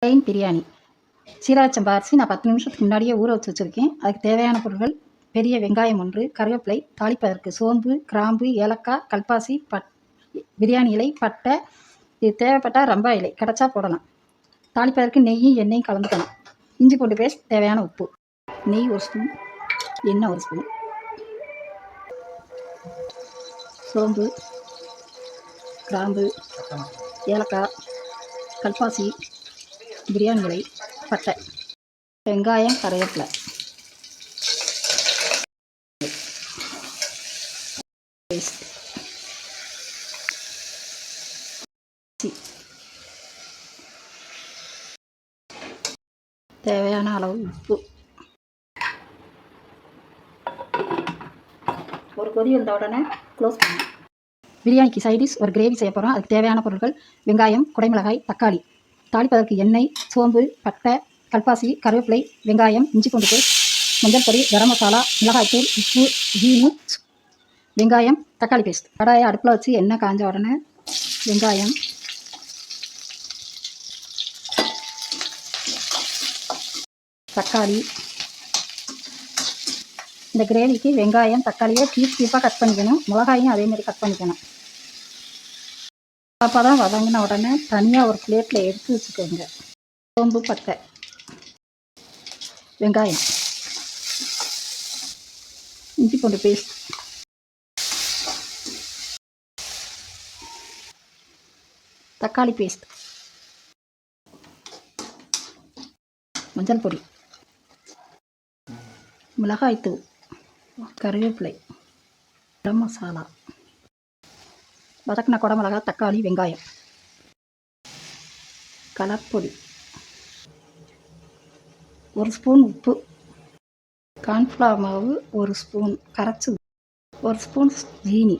Plain biryani. சீரக சம்பா அரிசி நான் 10 நிமிஷத்துக்கு முன்னாடியே ஊற வச்சு வச்சுருக்கேன். அதுக்கு தேவையான பொருட்கள்: பெரிய வெங்காயம் 1, கருவேப்பிலை, தாளிப்பதற்கு சோம்பு, கிராம்பு, ஏலக்காய், கல்பாசி, பிரியாணி இலை, பட்டை, இது தேவைப்பட்டால் ரம்பா இலை கிடச்சா போடலாம். தாளிப்பதற்கு நெய்யும் எண்ணெயும் கலந்துக்கணும். இஞ்சி பூண்டு பேஸ்ட், தேவையான உப்பு, நெய் 1 ஸ்பூன், எண்ணெய் 1 ஸ்பூன், சோம்பு, கிராம்பு, ஏலக்காய், கல்பாசி, பிரியாணி இலை, பட்டை, வெங்காயம், கருவேப்பிலை, பேஸ்ட், தேவையான அளவு உப்பு. ஒரு கொதி வந்த உடனே க்ளோஸ் பண்ணணும். பிரியாணிக்கு சைடிஷ் ஒரு கிரேவி செய்ய போகிறோம். அதுக்கு தேவையான பொருட்கள்: வெங்காயம், குடைமிளகாய், தக்காளி, தாளிப்பதற்கு எண்ணெய், சோம்பு, பட்டை, கல்பாசி, கருவேப்பிலை, வெங்காயம், இஞ்சி பூண்டு பேஸ்ட், மஞ்சள் பொடி, கரம் மசாலா, மிளகாய்த்தூள், உப்பு, ஜீனி, வெங்காயம், தக்காளி பேஸ்ட். கடாயை அடுப்பில் வச்சு எண்ணெய் காய்ஞ்ச உடனே வெங்காயம், தக்காளி, இந்த கிரேவிக்கு வெங்காயம் தக்காளியை கீப்பாக கட் பண்ணிக்கணும். மிளகாயும் அதேமாதிரி கட் பண்ணிக்கணும். அப்போ தான் வதங்கின உடனே தனியாக ஒரு பிளேட்டில் எடுத்து வச்சுக்கோங்க. சோம்பு, பட்டை, வெங்காயம், இஞ்சி பூண்டு பேஸ்ட், தக்காளி பேஸ்ட், மஞ்சள் பொடி, மிளகாய்த்தூள், கருவேப்பிலை, கரம் மசாலா, வதக்கின குடமிளகா, தக்காளி, வெங்காயம், கலர்பொடி, 1 ஸ்பூன் உப்பு, கார்ன்ஃப்ளவர் மாவு 1 ஸ்பூன் கரைச்சி, 1 ஸ்பூன் ஜீனி,